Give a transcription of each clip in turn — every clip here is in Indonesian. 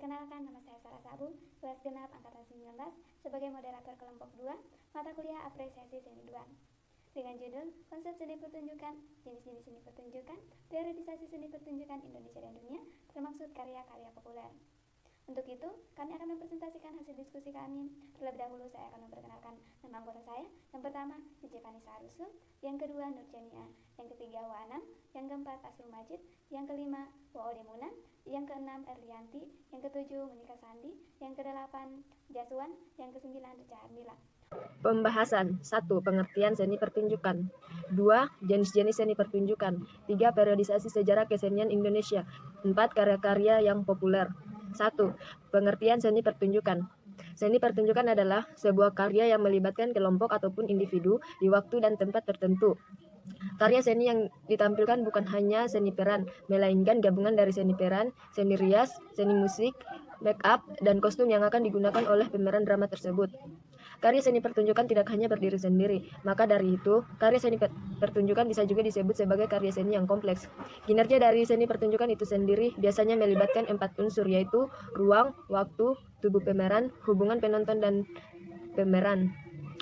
Perkenalkan, nama saya Sarah Sabu, kelas genap angkatan 19, sebagai moderator kelompok 2, mata kuliah apresiasi seni 2. Dengan judul Konsep Seni Pertunjukan, Jenis-jenis Seni Pertunjukan, Periodisasi Seni Pertunjukan Indonesia dan Dunia, termaksud karya-karya populer. Untuk itu, kami akan mempresentasikan hasil diskusi kami. Terlebih dahulu, saya akan memperkenalkan nama anggota saya. Yang pertama, Cici Vanessa Arusu. Yang kedua, Nur Jania. Yang ketiga, Wanam. Yang keempat, Asrul Majid. Yang kelima, Waode Munan. Yang keenam, Erlianti. Yang ketujuh, Monika Sandi. Yang kedelapan, Jaswan. Yang kesembilan, Rica Ardila. Pembahasan 1. Pengertian seni pertunjukan. 2. Jenis-jenis seni pertunjukan. 3. Periodisasi sejarah kesenian Indonesia. 4. Karya-karya yang populer. 1. Pengertian seni pertunjukan. Seni pertunjukan adalah sebuah karya yang melibatkan kelompok ataupun individu di waktu dan tempat tertentu. Karya seni yang ditampilkan bukan hanya seni peran, melainkan gabungan dari seni peran, seni rias, seni musik, make up, dan kostum yang akan digunakan oleh pemeran drama tersebut. Karya seni pertunjukan tidak hanya berdiri sendiri, maka dari itu, karya seni pertunjukan bisa juga disebut sebagai karya seni yang kompleks. Kinerja dari seni pertunjukan itu sendiri biasanya melibatkan 4 unsur, yaitu ruang, waktu, tubuh pemeran, hubungan penonton dan pemeran.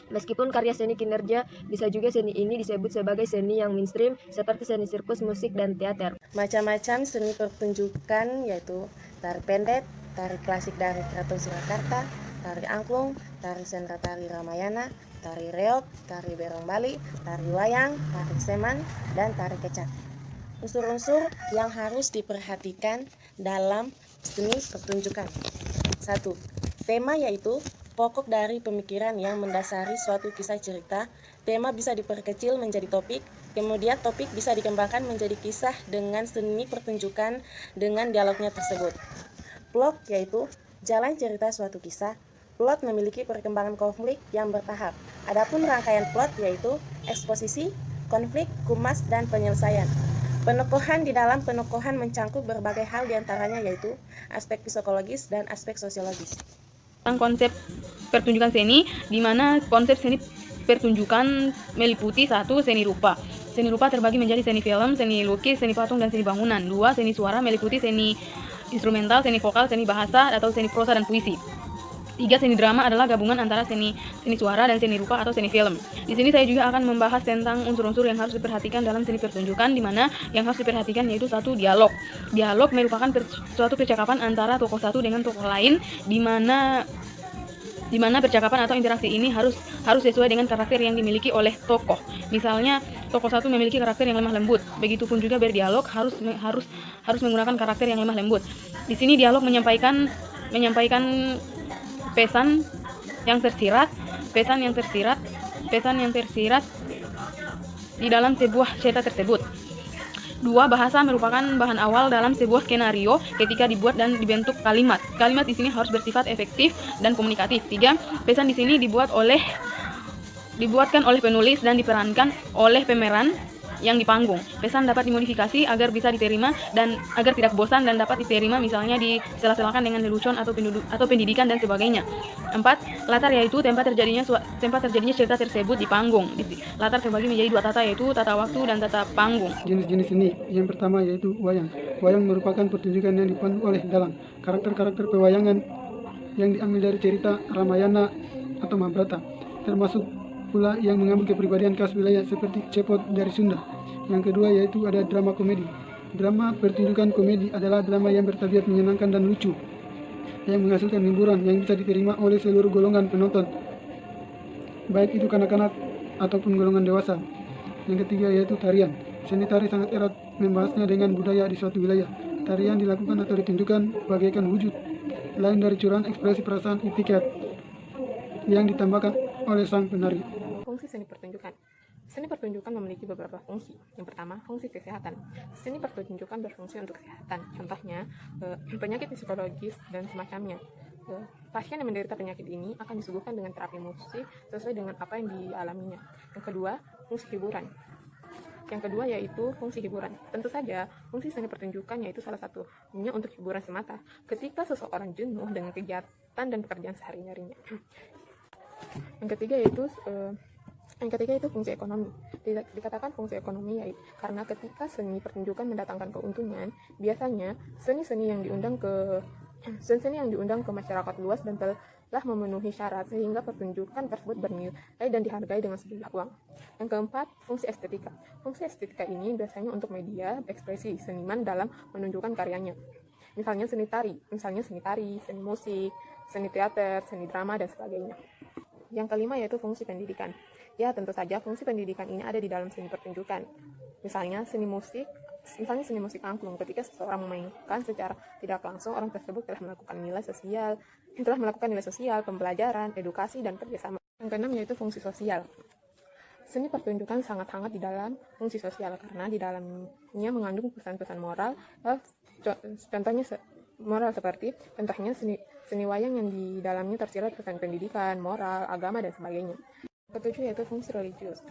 Meskipun karya seni kinerja, bisa juga seni ini disebut sebagai seni yang mainstream, seperti seni sirkus, musik, dan teater. Macam-macam seni pertunjukan yaitu tari pendek, tari klasik dari Keraton Surakarta, tari angklung, tari sendra tari Ramayana, tari reog, tari berong Bali, tari wayang, tari seman, dan tari kecak. Unsur-unsur yang harus diperhatikan dalam seni pertunjukan. 1. Tema yaitu pokok dari pemikiran yang mendasari suatu kisah cerita. Tema bisa diperkecil menjadi topik, kemudian topik bisa dikembangkan menjadi kisah dengan seni pertunjukan dengan dialognya tersebut. Plot yaitu jalan cerita suatu kisah. Plot memiliki perkembangan konflik yang bertahap. Adapun rangkaian plot yaitu eksposisi, konflik, kumas, dan penyelesaian. Penokohan di dalam penokohan mencangkup berbagai hal diantaranya yaitu aspek psikologis dan aspek sosiologis. Tentang konsep pertunjukan seni, di mana konsep seni pertunjukan meliputi 1. Seni rupa. Seni rupa terbagi menjadi seni film, seni lukis, seni patung, dan seni bangunan. 2. Seni suara meliputi seni instrumental, seni vokal, seni bahasa, atau seni prosa dan puisi. 3. Seni drama adalah gabungan antara seni suara dan seni rupa atau seni film. Di sini saya juga akan membahas tentang unsur-unsur yang harus diperhatikan dalam seni pertunjukan, di mana yang harus diperhatikan yaitu 1. Dialog. Dialog merupakan suatu percakapan antara tokoh satu dengan tokoh lain, di mana percakapan atau interaksi ini harus sesuai dengan karakter yang dimiliki oleh tokoh. Misalnya tokoh satu memiliki karakter yang lemah lembut, begitupun juga berdialog harus menggunakan karakter yang lemah lembut. Di sini dialog menyampaikan pesan yang tersirat di dalam sebuah cerita tersebut. 2. Bahasa merupakan bahan awal dalam sebuah skenario ketika dibuat dan dibentuk kalimat. Kalimat di sini harus bersifat efektif dan komunikatif. 3. Pesan di sini dibuatkan oleh penulis dan diperankan oleh pemeran yang di panggung. Pesan dapat dimodifikasi agar bisa diterima dan agar tidak bosan dan dapat diterima, misalnya disela-selakan dengan lelucon atau pendidikan dan sebagainya. 4. Latar yaitu tempat terjadinya cerita tersebut di panggung. Latar terbagi menjadi 2 tata, yaitu tata waktu dan tata panggung. Jenis-jenis seni yang pertama yaitu wayang. Wayang merupakan pertunjukan yang dipandu oleh dalang. Karakter-karakter pewayangan yang diambil dari cerita Ramayana atau Mahabharata, termasuk pula yang mengambil kepribadian khas wilayah seperti cepot dari Sunda. Yang kedua yaitu ada drama komedi. Drama pertunjukan komedi adalah drama yang bertabiat menyenangkan dan lucu, yang menghasilkan hiburan yang bisa diterima oleh seluruh golongan penonton, baik itu kanak-kanak ataupun golongan dewasa. Yang ketiga yaitu tarian. Seni tari sangat erat membahasnya dengan budaya di suatu wilayah. Tarian dilakukan atau ditunjukkan bagaikan wujud lain dari curahan ekspresi perasaan etiket yang ditambahkan oleh sang penari. Fungsi seni pertunjukan. Seni pertunjukan memiliki beberapa fungsi. Yang pertama, fungsi kesehatan. Seni pertunjukan berfungsi untuk kesehatan. Contohnya, penyakit psikologis dan semacamnya. Pasien yang menderita penyakit ini akan disuguhkan dengan terapi musik sesuai dengan apa yang dialaminya. Yang kedua, fungsi hiburan. Yang kedua yaitu fungsi hiburan. Tentu saja, fungsi seni pertunjukan yaitu salah satunya untuk hiburan semata. Ketika seseorang jenuh dengan kegiatan dan pekerjaan sehari-harinya. Yang ketiga yaitu fungsi ekonomi. Dikatakan fungsi ekonomi yaitu karena ketika seni pertunjukan mendatangkan keuntungan, biasanya seni-seni yang diundang ke Seni yang diundang ke masyarakat luas dan telah memenuhi syarat sehingga pertunjukan tersebut bernilai dan dihargai dengan sejumlah uang. Yang keempat, fungsi estetika. Fungsi estetika ini biasanya untuk media ekspresi seniman dalam menunjukkan karyanya. Misalnya seni tari, seni musik, seni teater, seni drama, dan sebagainya. Yang kelima yaitu fungsi pendidikan. Ya, tentu saja fungsi pendidikan ini ada di dalam seni pertunjukan. Misalnya seni musik angklung. Ketika seseorang memainkan secara tidak langsung, orang tersebut telah melakukan nilai sosial, pembelajaran, edukasi, dan kerjasama. Yang keenam yaitu fungsi sosial. Seni pertunjukan sangat-sangat di dalam fungsi sosial karena di dalamnya mengandung pesan-pesan moral. Contohnya seni wayang yang di dalamnya tersirat pesan pendidikan, moral, agama, dan sebagainya. Ketujuh yaitu fungsi religius.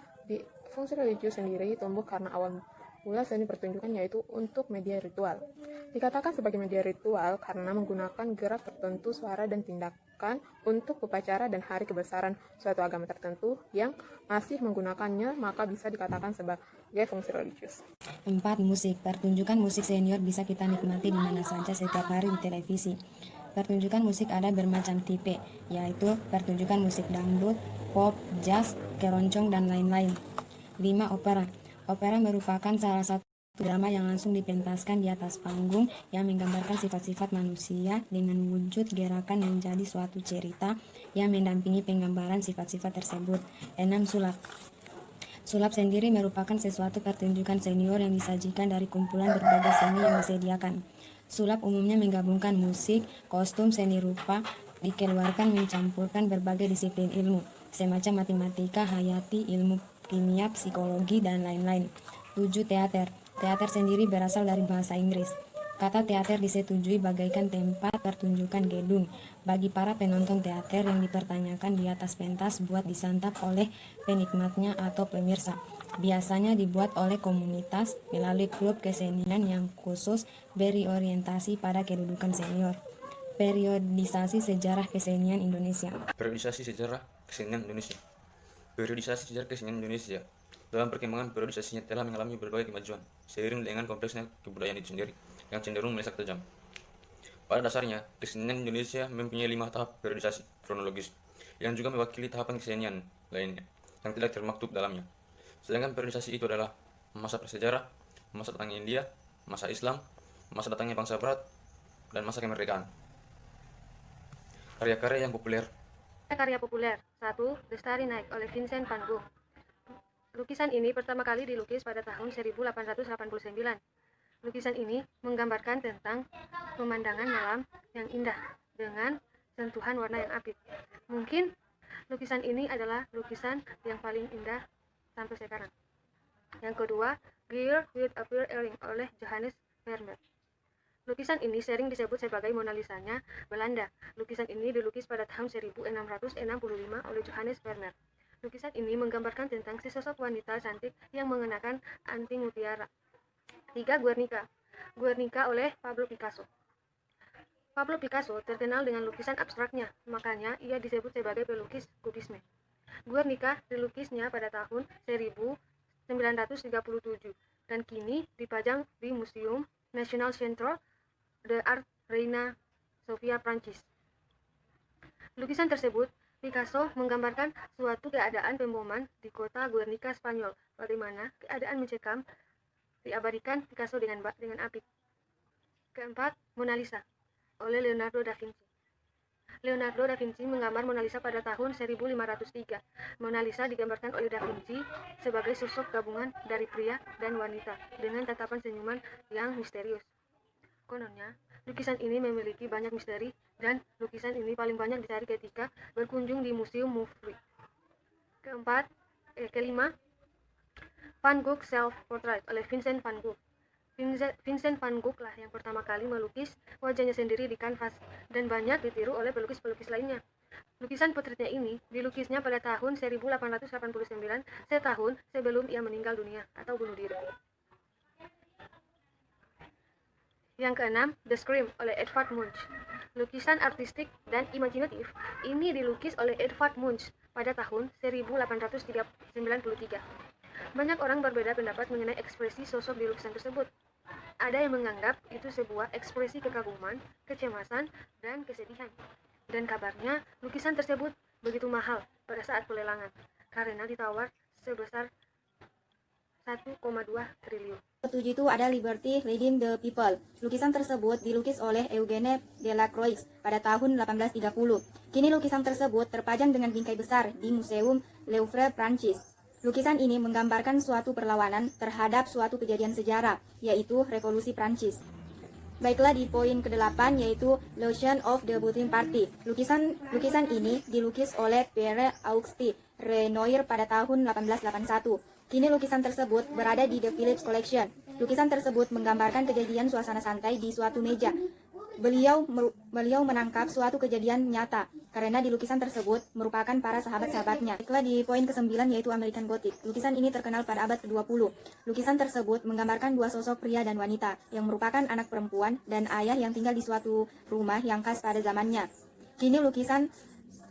Fungsi religius sendiri tumbuh karena awal mula seni pertunjukan yaitu untuk media ritual. Dikatakan sebagai media ritual karena menggunakan gerak tertentu, suara, dan tindakan untuk upacara dan hari kebesaran suatu agama tertentu yang masih menggunakannya, maka bisa dikatakan sebagai fungsi religius. 4. Musik. Pertunjukan musik senior bisa kita nikmati di mana saja setiap hari di televisi. Pertunjukan musik ada bermacam tipe, yaitu pertunjukan musik dangdut, pop, jazz, keroncong, dan lain-lain. 5. Opera. Opera merupakan salah satu drama yang langsung dipentaskan di atas panggung yang menggambarkan sifat-sifat manusia dengan wujud gerakan yang jadi suatu cerita yang mendampingi penggambaran sifat-sifat tersebut. 6. Sulap. Sulap sendiri merupakan sesuatu pertunjukan senior yang disajikan dari kumpulan berbagai seni yang disediakan. Sulap umumnya menggabungkan musik, kostum, seni rupa, dikeluarkan mencampurkan berbagai disiplin ilmu, semacam matematika, hayati, ilmu kimia, psikologi, dan lain-lain. 7. Teater. Teater sendiri berasal dari bahasa Inggris. Kata teater disetujui bagaikan tempat pertunjukan gedung bagi para penonton teater yang dipertanyakan di atas pentas buat disantap oleh penikmatnya atau pemirsa. Biasanya dibuat oleh komunitas melalui klub kesenian yang khusus berorientasi pada kedudukan senior. Periodisasi sejarah kesenian Indonesia. Periodisasi sejarah kesenian Indonesia. Periodisasi sejarah kesenian Indonesia dalam perkembangan periodisasinya telah mengalami berbagai kemajuan seiring dengan kompleksnya kebudayaan itu sendiri yang cenderung melesak tajam. Pada dasarnya, kesenian Indonesia mempunyai 5 tahap periodisasi kronologis yang juga mewakili tahapan kesenian lainnya yang tidak termaktub dalamnya. Sedangkan periodisasi itu adalah masa prasejarah, masa datangnya India, masa Islam, masa datangnya bangsa Barat, dan masa kemerdekaan. Karya-karya yang populer. Karya populer. 1. The Starry Night oleh Vincent van Gogh. Lukisan ini pertama kali dilukis pada tahun 1889. Lukisan ini menggambarkan tentang pemandangan malam yang indah dengan sentuhan warna yang apik. Mungkin lukisan ini adalah lukisan yang paling indah sampai sekarang. Yang kedua, Girl with a Pearl Earring oleh Johannes Vermeer. Lukisan ini sering disebut sebagai Mona Lisa-nya Belanda. Lukisan ini dilukis pada tahun 1665 oleh Johannes Vermeer. Lukisan ini menggambarkan tentang sesosok wanita cantik yang mengenakan anting mutiara. 3. Guernica. Guernica oleh Pablo Picasso. Pablo Picasso terkenal dengan lukisan abstraknya, makanya ia disebut sebagai pelukis kubisme. Guernica dilukisnya pada tahun 1937 dan kini dipajang di Museum National Centre d'Art Reina Sofia, Prancis. Lukisan tersebut Picasso menggambarkan suatu keadaan pemboman di kota Guernica, Spanyol, bagaimana keadaan mencekam diabadikan Picasso dengan apik. Keempat, Mona Lisa oleh Leonardo da Vinci. Leonardo da Vinci menggambar Mona Lisa pada tahun 1503. Mona Lisa digambarkan oleh da Vinci sebagai sosok gabungan dari pria dan wanita dengan tatapan senyuman yang misterius. Kononnya, lukisan ini memiliki banyak misteri dan lukisan ini paling banyak dicari ketika berkunjung di Museum Louvre. Kelima, Van Gogh Self-Portrait oleh Vincent van Gogh. Vincent van Gogh lah yang pertama kali melukis wajahnya sendiri di kanvas dan banyak ditiru oleh pelukis-pelukis lainnya. Lukisan potretnya ini dilukisnya pada tahun 1889, setahun sebelum ia meninggal dunia atau bunuh diri. Yang keenam, The Scream oleh Edvard Munch. Lukisan artistik dan imajinatif ini dilukis oleh Edvard Munch pada tahun 1893. Banyak orang berbeda pendapat mengenai ekspresi sosok di lukisan tersebut. Ada yang menganggap itu sebuah ekspresi kekaguman, kecemasan, dan kesedihan. Dan kabarnya lukisan tersebut begitu mahal pada saat pelelangan karena ditawar sebesar 1,2 triliun. Ketujuh itu ada Liberty Leading the People. Lukisan tersebut dilukis oleh Eugène Delacroix pada tahun 1830. Kini lukisan tersebut terpajang dengan bingkai besar di Museum Louvre, Prancis. Lukisan ini menggambarkan suatu perlawanan terhadap suatu kejadian sejarah, yaitu Revolusi Prancis. Baiklah, di poin ke-8 yaitu Illusion of the Boutin Party. Lukisan ini dilukis oleh Pierre Auguste Renoir pada tahun 1881. Kini lukisan tersebut berada di The Phillips Collection. Lukisan tersebut menggambarkan kejadian suasana santai di suatu meja. Beliau menangkap suatu kejadian nyata karena di lukisan tersebut merupakan para sahabat-sahabatnya. Baiklah, di poin ke-9 yaitu American Gothic. Lukisan ini terkenal pada abad ke-20. Lukisan tersebut menggambarkan dua sosok pria dan wanita yang merupakan anak perempuan dan ayah yang tinggal di suatu rumah yang khas pada zamannya. Kini lukisan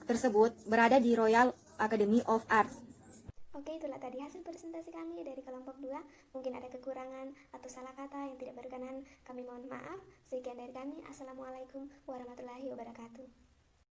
tersebut berada di Royal Academy of Arts. Oke, itulah tadi hasil presentasi kami dari kelompok 2. Mungkin ada kekurangan atau salah kata yang tidak berkenan, kami mohon maaf. Sekian dari kami. Assalamualaikum warahmatullahi wabarakatuh.